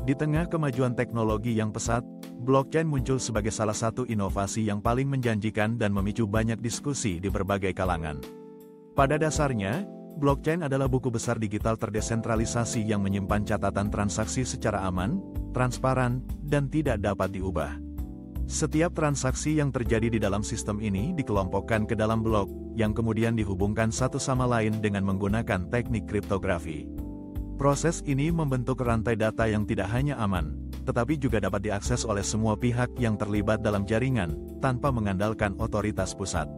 Di tengah kemajuan teknologi yang pesat, blockchain muncul sebagai salah satu inovasi yang paling menjanjikan dan memicu banyak diskusi di berbagai kalangan. Pada dasarnya, blockchain adalah buku besar digital terdesentralisasi yang menyimpan catatan transaksi secara aman, transparan, dan tidak dapat diubah. Setiap transaksi yang terjadi di dalam sistem ini dikelompokkan ke dalam blok, yang kemudian dihubungkan satu sama lain dengan menggunakan teknik kriptografi. Proses ini membentuk rantai data yang tidak hanya aman, tetapi juga dapat diakses oleh semua pihak yang terlibat dalam jaringan, tanpa mengandalkan otoritas pusat.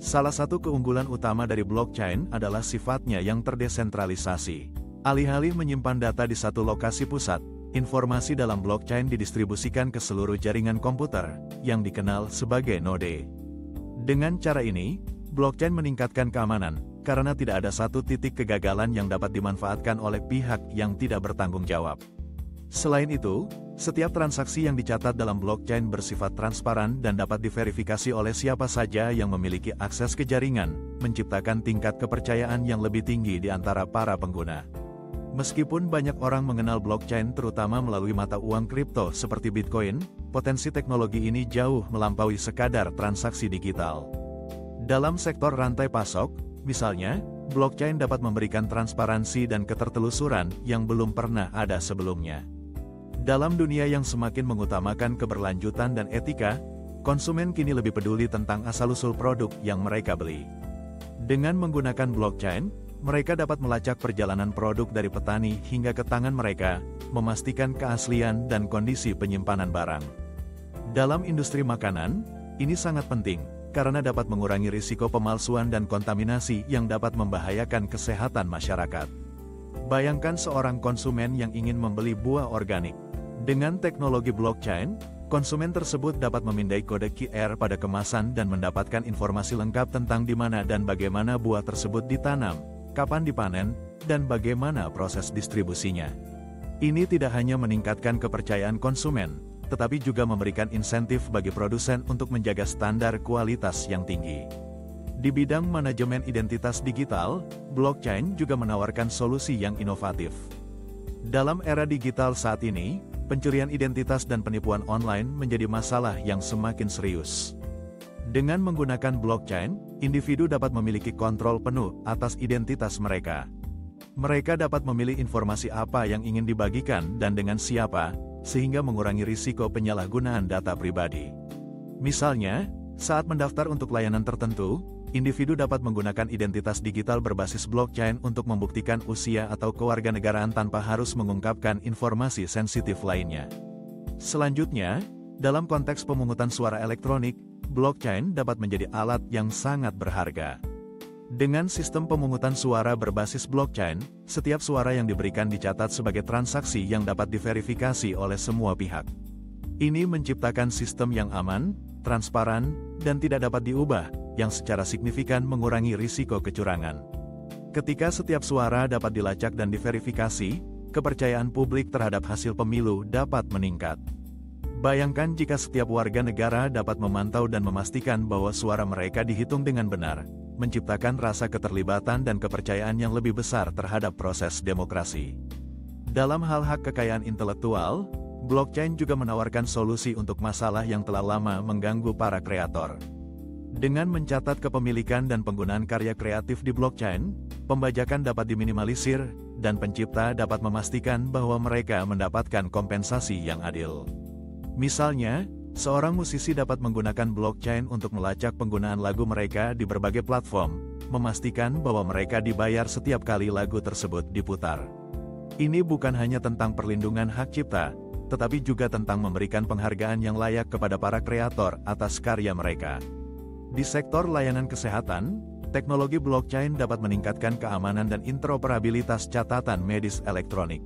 Salah satu keunggulan utama dari blockchain adalah sifatnya yang terdesentralisasi. Alih-alih menyimpan data di satu lokasi pusat, informasi dalam blockchain didistribusikan ke seluruh jaringan komputer, yang dikenal sebagai node. Dengan cara ini, blockchain meningkatkan keamanan, karena tidak ada satu titik kegagalan yang dapat dimanfaatkan oleh pihak yang tidak bertanggung jawab. Selain itu, setiap transaksi yang dicatat dalam blockchain bersifat transparan dan dapat diverifikasi oleh siapa saja yang memiliki akses ke jaringan, menciptakan tingkat kepercayaan yang lebih tinggi di antara para pengguna. Meskipun banyak orang mengenal blockchain terutama melalui mata uang kripto seperti Bitcoin, potensi teknologi ini jauh melampaui sekadar transaksi digital. Dalam sektor rantai pasok, misalnya, blockchain dapat memberikan transparansi dan ketertelusuran yang belum pernah ada sebelumnya. Dalam dunia yang semakin mengutamakan keberlanjutan dan etika, konsumen kini lebih peduli tentang asal-usul produk yang mereka beli. Dengan menggunakan blockchain, mereka dapat melacak perjalanan produk dari petani hingga ke tangan mereka, memastikan keaslian dan kondisi penyimpanan barang. Dalam industri makanan, ini sangat penting, karena dapat mengurangi risiko pemalsuan dan kontaminasi yang dapat membahayakan kesehatan masyarakat. Bayangkan seorang konsumen yang ingin membeli buah organik. Dengan teknologi blockchain, konsumen tersebut dapat memindai kode QR pada kemasan dan mendapatkan informasi lengkap tentang di mana dan bagaimana buah tersebut ditanam, kapan dipanen, dan bagaimana proses distribusinya. Ini tidak hanya meningkatkan kepercayaan konsumen, tetapi juga memberikan insentif bagi produsen untuk menjaga standar kualitas yang tinggi. Di bidang manajemen identitas digital, blockchain juga menawarkan solusi yang inovatif. Dalam era digital saat ini, pencurian identitas dan penipuan online menjadi masalah yang semakin serius. Dengan menggunakan blockchain, individu dapat memiliki kontrol penuh atas identitas mereka. Mereka dapat memilih informasi apa yang ingin dibagikan dan dengan siapa, sehingga mengurangi risiko penyalahgunaan data pribadi. Misalnya, saat mendaftar untuk layanan tertentu, individu dapat menggunakan identitas digital berbasis blockchain untuk membuktikan usia atau kewarganegaraan tanpa harus mengungkapkan informasi sensitif lainnya. Selanjutnya, dalam konteks pemungutan suara elektronik, blockchain dapat menjadi alat yang sangat berharga. Dengan sistem pemungutan suara berbasis blockchain, setiap suara yang diberikan dicatat sebagai transaksi yang dapat diverifikasi oleh semua pihak. Ini menciptakan sistem yang aman, transparan, dan tidak dapat diubah, yang secara signifikan mengurangi risiko kecurangan. Ketika setiap suara dapat dilacak dan diverifikasi, kepercayaan publik terhadap hasil pemilu dapat meningkat. Bayangkan jika setiap warga negara dapat memantau dan memastikan bahwa suara mereka dihitung dengan benar, menciptakan rasa keterlibatan dan kepercayaan yang lebih besar terhadap proses demokrasi. Dalam hal hak kekayaan intelektual, blockchain juga menawarkan solusi untuk masalah yang telah lama mengganggu para kreator. Dengan mencatat kepemilikan dan penggunaan karya kreatif di blockchain, pembajakan dapat diminimalisir, dan pencipta dapat memastikan bahwa mereka mendapatkan kompensasi yang adil. Misalnya, seorang musisi dapat menggunakan blockchain untuk melacak penggunaan lagu mereka di berbagai platform, memastikan bahwa mereka dibayar setiap kali lagu tersebut diputar. Ini bukan hanya tentang perlindungan hak cipta, tetapi juga tentang memberikan penghargaan yang layak kepada para kreator atas karya mereka. Di sektor layanan kesehatan, teknologi blockchain dapat meningkatkan keamanan dan interoperabilitas catatan medis elektronik.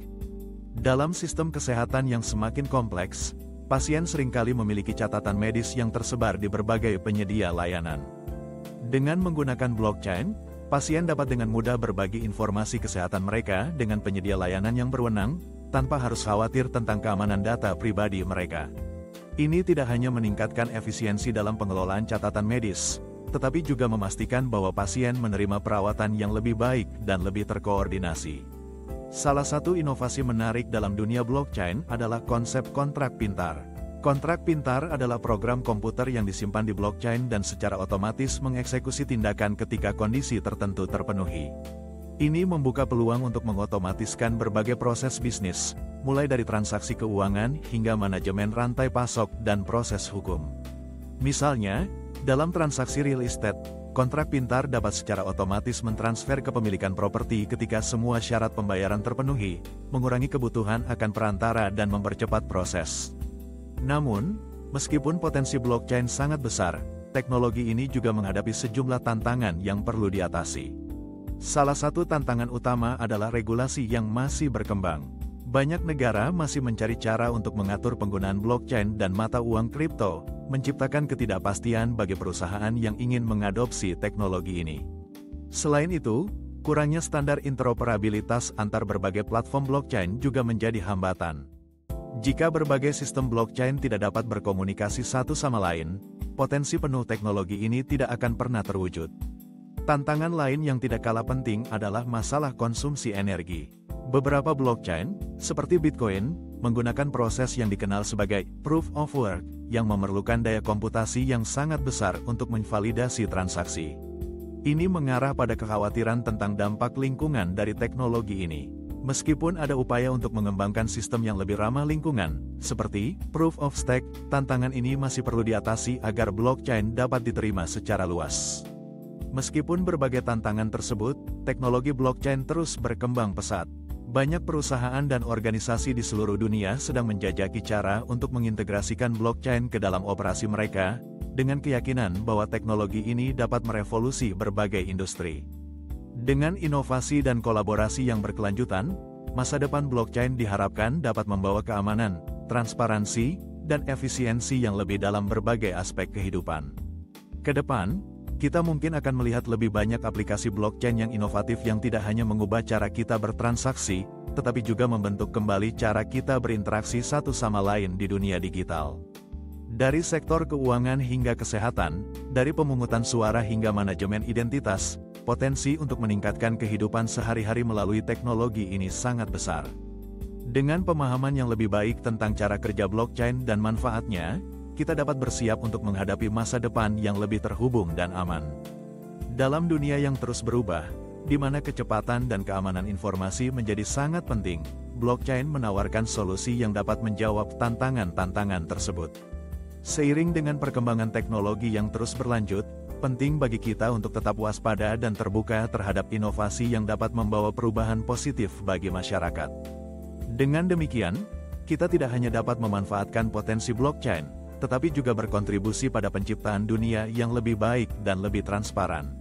Dalam sistem kesehatan yang semakin kompleks, pasien seringkali memiliki catatan medis yang tersebar di berbagai penyedia layanan. Dengan menggunakan blockchain, pasien dapat dengan mudah berbagi informasi kesehatan mereka dengan penyedia layanan yang berwenang, tanpa harus khawatir tentang keamanan data pribadi mereka. Ini tidak hanya meningkatkan efisiensi dalam pengelolaan catatan medis, tetapi juga memastikan bahwa pasien menerima perawatan yang lebih baik dan lebih terkoordinasi. Salah satu inovasi menarik dalam dunia blockchain adalah konsep kontrak pintar. Kontrak pintar adalah program komputer yang disimpan di blockchain dan secara otomatis mengeksekusi tindakan ketika kondisi tertentu terpenuhi. Ini membuka peluang untuk mengotomatiskan berbagai proses bisnis, mulai dari transaksi keuangan hingga manajemen rantai pasok dan proses hukum. Misalnya, dalam transaksi real estate, kontrak pintar dapat secara otomatis mentransfer kepemilikan properti ketika semua syarat pembayaran terpenuhi, mengurangi kebutuhan akan perantara dan mempercepat proses. Namun, meskipun potensi blockchain sangat besar, teknologi ini juga menghadapi sejumlah tantangan yang perlu diatasi. Salah satu tantangan utama adalah regulasi yang masih berkembang. Banyak negara masih mencari cara untuk mengatur penggunaan blockchain dan mata uang kripto, menciptakan ketidakpastian bagi perusahaan yang ingin mengadopsi teknologi ini. Selain itu, kurangnya standar interoperabilitas antar berbagai platform blockchain juga menjadi hambatan. Jika berbagai sistem blockchain tidak dapat berkomunikasi satu sama lain, potensi penuh teknologi ini tidak akan pernah terwujud. Tantangan lain yang tidak kalah penting adalah masalah konsumsi energi. Beberapa blockchain, seperti Bitcoin, menggunakan proses yang dikenal sebagai Proof of Work, yang memerlukan daya komputasi yang sangat besar untuk memvalidasi transaksi. Ini mengarah pada kekhawatiran tentang dampak lingkungan dari teknologi ini. Meskipun ada upaya untuk mengembangkan sistem yang lebih ramah lingkungan, seperti Proof of Stake, tantangan ini masih perlu diatasi agar blockchain dapat diterima secara luas. Meskipun berbagai tantangan tersebut, teknologi blockchain terus berkembang pesat. Banyak perusahaan dan organisasi di seluruh dunia sedang menjajaki cara untuk mengintegrasikan blockchain ke dalam operasi mereka, dengan keyakinan bahwa teknologi ini dapat merevolusi berbagai industri. Dengan inovasi dan kolaborasi yang berkelanjutan, masa depan blockchain diharapkan dapat membawa keamanan, transparansi, dan efisiensi yang lebih dalam berbagai aspek kehidupan. Ke depan, kita mungkin akan melihat lebih banyak aplikasi blockchain yang inovatif yang tidak hanya mengubah cara kita bertransaksi, tetapi juga membentuk kembali cara kita berinteraksi satu sama lain di dunia digital. Dari sektor keuangan hingga kesehatan, dari pemungutan suara hingga manajemen identitas, potensi untuk meningkatkan kehidupan sehari-hari melalui teknologi ini sangat besar. Dengan pemahaman yang lebih baik tentang cara kerja blockchain dan manfaatnya, kita dapat bersiap untuk menghadapi masa depan yang lebih terhubung dan aman. Dalam dunia yang terus berubah, di mana kecepatan dan keamanan informasi menjadi sangat penting, blockchain menawarkan solusi yang dapat menjawab tantangan-tantangan tersebut. Seiring dengan perkembangan teknologi yang terus berlanjut, penting bagi kita untuk tetap waspada dan terbuka terhadap inovasi yang dapat membawa perubahan positif bagi masyarakat. Dengan demikian, kita tidak hanya dapat memanfaatkan potensi blockchain, tetapi juga berkontribusi pada penciptaan dunia yang lebih baik dan lebih transparan.